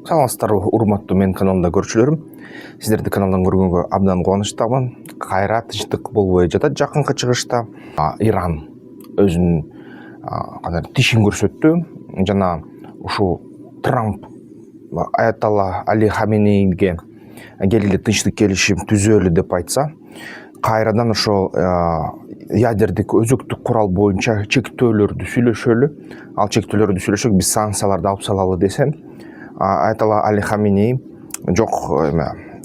Саламатсыздар, урматтуу мен каналымда көрүүчүлөрүм. Сиздерди каналдан көргөнгө абдан кубанычтамын. Кайра тынчтык болбой жатат жакынкы чыгышта. Иран өзүнүн тишин көрсөттү жана ушул Трамп Аятолла Али Хаменейге келгиле тынчтык келишим түзөлү деп айтса, кайрадан ошол ядердик өзөктүк курал боюнча чектөөлөрдү сүйлөшөлү. Ал чектөөлөрдү сүйлөшөк, биз санкцияларды алып салалы десе, Аятолла Али Хаменей жок,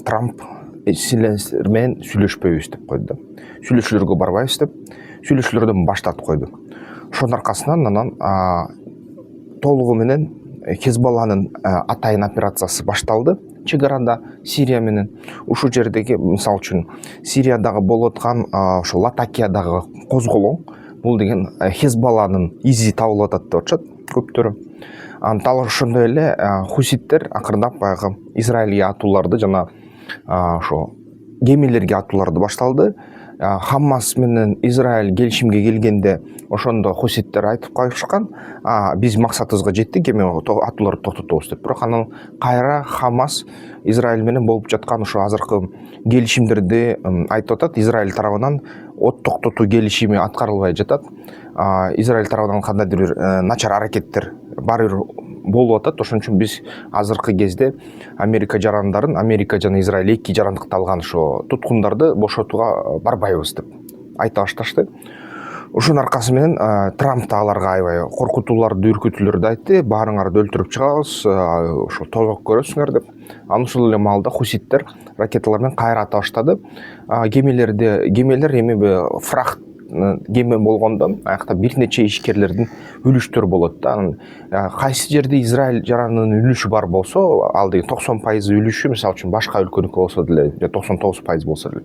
Трамп силер менен сүйлөшпөйбүз деп койду. Сүйлөшүүлөргө барбайбыз деп сүйлөшүүлөрдөн баш тартып койду. Ошонун аркасынан анан толугу менен Хезболланын атайын операциясы башталды. Чек арада Сирия менен ушул жердеги, мисалы үчүн, Сириядагы болуп аткан ошол Латакиядагы козголоң, бул деген Хезболланын изи табылып атат деп атышат көптөрү. Дал ошондой эле хуситтер акырындап баягы Израилге атууларды жана ошо кемелерге атууларды башталды. Хаммас менен Израиль келишимге келгенде ошондо хуситтер айтып коюшкан, биз максатыбызга жеттик, эми атууларды токтотобуз деп. Бирок анан кайра Хаммас Израиль менен болуп жаткан ошо азыркы келишимдерди айтып атат. Израиль тарабынан от токтотуу келишими аткарылбай жатат. Израиль тарабынан кандайдыр бир начар аракеттер баары бир болуп атат. Ошон үчүн биз азыркы кезде Америка жана Израиль эки жарандыкта алган ошо туткундарды бошотууга барбайбыз деп айта башташты. Ушунун аркасы менен Трамп да аларга аябай коркутууларды, үркүтүүлөрдү айтты. Баарыңарды өлтүрүп чыгабыз, ошо толгок көрөсүңөр деп. Анын ушул эле маалда хуситтер ракеталар менен кайра ата баштады. Кемелер эми фрахт кеме болгондо аякта бир нече ишкерлердин үлүштөрү болот да. Кайсы жерде Израиль жаранынын үлүшү бар болсо, ал деген 90% үлүшү, мисалы үчүн, башка өлкөнүкү болсо деле, 99% болсо деле,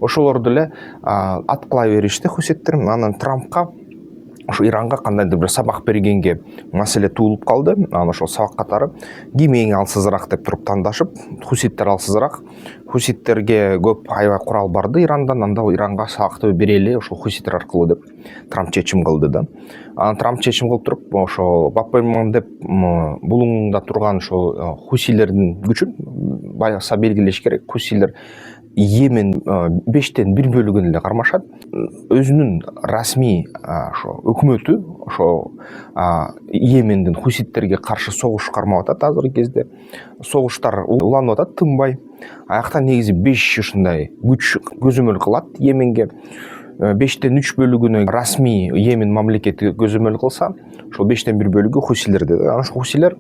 ошолорду эле аткылай беришти хуситтер. Анан Трампка, ошо Иранга кандайдыр бир сабак бергенге маселе туулуп калды. Анан ошол сабак катары ким эң алсызыраак деп туруп тандашып, хуситтер алсызыраак. Хуситтерге көп аябай курал барды Ирандан, анда Иранга сабакты берели ошол хуситтер аркылуу деп Трамп чечим кылды да. Анан Трамп чечим кылып туруп, ошо бапайман деп булуңда турган ошо хусилердин күчүн байкаса белгилеш керек. Хусилер Йемен 5тен 1 бөлүгүн эле кармашат. Өзүнүн расмий ошо өкмөтү ошо Йемендин хуситтерге каршы согуш кармап атат азыркы кезде. Согуштар уланып атат тынбай. Аякта негизи 5 ушундай күч көзөмөл кылат Йеменге. 5тен 3 бөлүгүнө расмий Йемен мамлекети көзөмөл кылса, ошол 5тен 1 бөлүгү хусилерде. Ошол хусилер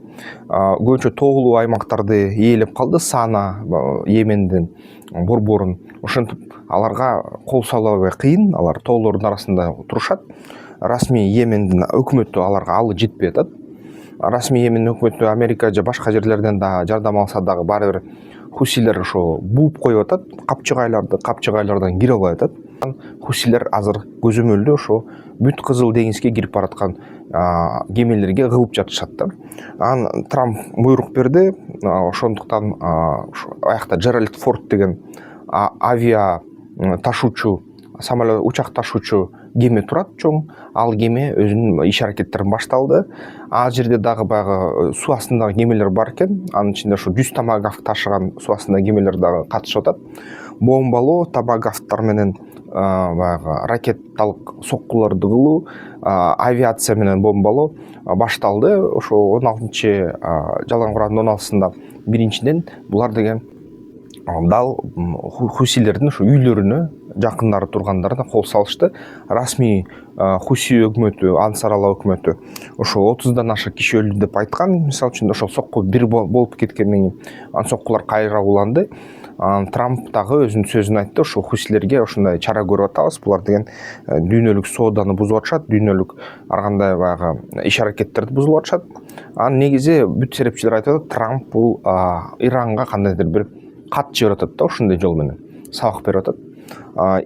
көбүнчө тоолуу аймактарды ээлеп калды. Сана Йемендин борборун. Ошентип аларга кол салуу кыйын, алар тоолордун арасында турушат. Расмий Йемендин өкмөтү аларга алы жетпей атат. Расмий Йемен өкмөтү Америка же башка жерлерден да жардам алса дагы баары бир хусилер ошо бууп коюп атат, капчыгайлардан кире албай атат. Хусилер азыр көзөмөлдү ошо бүт Кызыл деңизге кирип бараткан кемелерге кылып жатышат да. Анан Трамп буйрук берди. Ошондуктан аякта Джеральд Форд деген авиа ташуучу, самолет, учак ташуучу кеме турат чоң. Ал кеме өзүнүн иш аракеттерин башталды. Ал жерде дагы баягы суу астындагы кемелер бар экен. Анын ичинде ошо 100 томагавк ташыган суу астындагы кемелер дагы катышып атат. Бомбалоо, томагавктар менен баягы ракеталык соккуларды кылуу, авиация менен бомбалоо башталды. Ошо 16 жалаң курандын 16-сында биринчиден булар деген дал хусилердин ошо үйлөрүнө жакындары тургандарына кол салышты. Расмий хуси өкмөтү, Ансарала өкмөтү ошо 30дан ашык киши өлдү деп айткан. Мисалы үчүн, ошол сокку бир болуп кеткенден кийин анын соккулар кайра уланды. Трамп дагы өзүнүн сөзүн айтты. Ошо хусилерге ошондой чара көрүп атабыз. Булар деген дүйнөлүк сооданы бузуп атышат, дүйнөлүк ар кандай баягы иш аракеттерди бузуп атышат. Анын негизи бүт серепчилер айтып атат, Трамп бул Иранга кандайдыр бир кат жиберип атат да, ошондой жол менен сабак берип атат.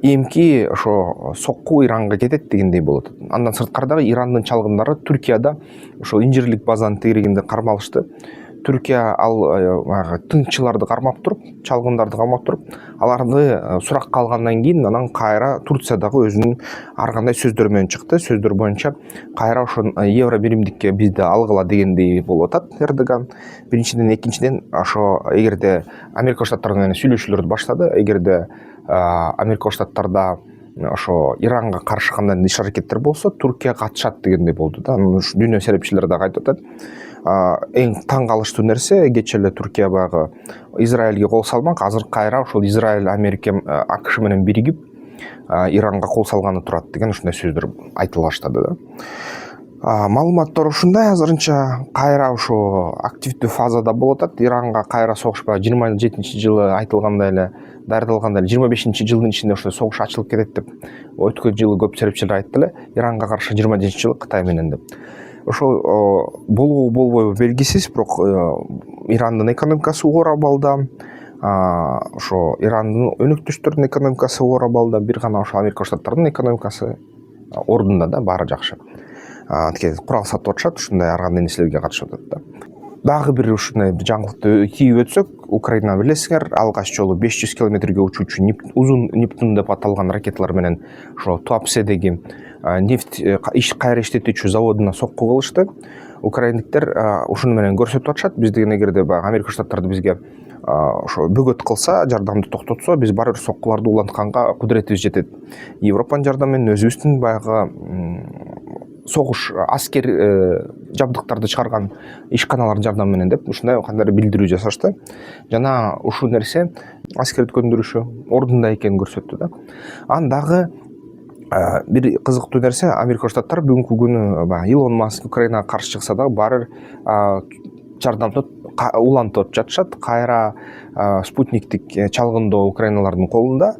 Эмки ошо сокку Иранга кетет дегендей болуп атат. Андан сырткары дагы Ирандын чалгындары Түркияда ошо инжирлик базаны тегерегинде кармалышты. Түркия ал тыңчыларды кармап туруп, чалгындарды кармап туруп, аларды суракка алгандан кийин анан кайра Турциядагы өзүнүн ар кандай сөздөр менен чыкты. Сөздөр боюнча кайра ошо евро биримдикке бизди алгыла дегендей болуп атат Эрдоган. Биринчиден, экинчиден ошо эгерде Америка Штаттары менен сүйлөшүүлөрдү баштады, эгерде Америка Штаттарда ошо Иранга каршы кандай иш аракеттер болсо, Туркия катышат дегендей болду да. Дүйнө серепчилери да айтып атат. Эң таң калыштуу нерсе, кечээ эле Туркия баягы Израилге кол салмак, азыр кайра ошол Израиль, Америка, АКШ менен биригип Иранга кол салганы турат деген ушундай сөздөр айтыла баштады да. Маалыматтар ушундай азырынча кайра ошо активдүү фазада болуп атат. Иранга кайра согуш 27-жылы айтылгандай эле, даярдалгандай эле 25-жылдын ичинде ошо согуш ачылып кетет деп өткөн жылы көп серепчилер айтты эле. Иранга каршы 27-жылы Кытай менен деп. Ошол болобу болбойбу белгисиз, бирок Ирандын экономикасы оор абалда, ошо Ирандын өнөктөштөрүнүн экономикасы оор абалда, бир гана ошо Америка Штаттарынын экономикасы ордунда да, баары жакшы. Анткени курал сатып атышат, ушундай ар кандай нерселерге катышып атат да. Дагы бир ушундай жаңылыкты тийип өтсөк, Украина билесиңер, алгач жолу 500 километрге учуучу узун Нептун деп аталган ракеталар менен ошо Туапседеги нефть кайра иштетүүчү заводуна сокку кылышты. Украиндиктер ушуну менен көрсөтүп атышат. Биз деген эгерде баягы Америка Штаттары бизге ошо бөгөт кылса, жардамды токтотсо, биз баары бир соккуларды улантканга кудуретибиз жетет. Европанын жардамы менен өзүбүздүн баягы согуш аскер жабдыктарды чыгарган ишканалардын жардамы менен деп ушундай кандайдыр билдирүү жасашты. Жана ушул нерсе аскерди көндүрүшү ордунда экенин көрсөттү да. Анан дагы бир кызыктуу нерсе, Америка Штаттары бүгүнкү күнү Илон Маск Украинага каршы чыкса дагы баары жардамды улантып жатышат. Кайра спутниктик чалгындоо украиналардын колунда,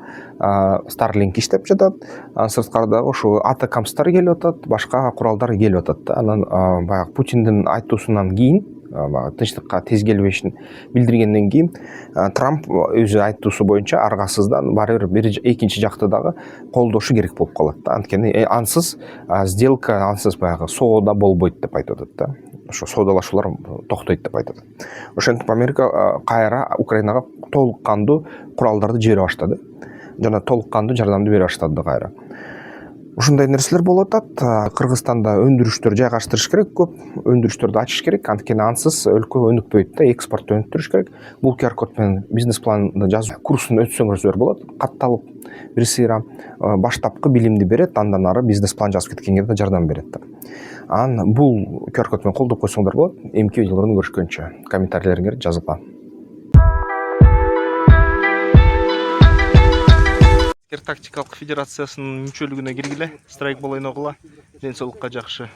Starlink иштеп жатат. Сырткары ошо атакамстар келип атат, башка куралдар келип атат да. Анан баягы Путиндин айтуусунан кийин, тынчтыкка тез келбешин билдиргенден кийин, Трамп өзү айтуусу боюнча аргасыздан баары бир экинчи жакты дагы колдошу керек болуп калат да. Анткени ансыз сделка, ансыз баягы соода болбойт деп айтып атат да. Ошо соодалашуулар токтойт деп айтат. Ошентип Америка кайра Украинага толук кандуу куралдарды жибере баштады. Жана толук кандуу жардамды бере баштады кайра. Ушундай нерселер болуп атат. Кыргызстанда өндүрүштөр жайгаштырыш керек, көп өндүрүштөрдү ачыш керек. Анткени ансыз өлкө өнүкпөйт да, экспортты өнүктүрүш керек. Бул QR код менен бизнес планды жазып, курсун өтсөңүздөр болот. Катталып, бир сыйра баштапкы билимди берет, андан ары бизнес план жазып кеткенге да жардам берет да. Анан бул QR код менен колдоп койсоңдар болот. Эмки видеолорду көрүшкөнчө комментарийлериңерди жазгыла. Аскер тактикалык федерациясынын мүчөлүгүнө киргиле, страйк болойн огула, ден соолукка жакшы.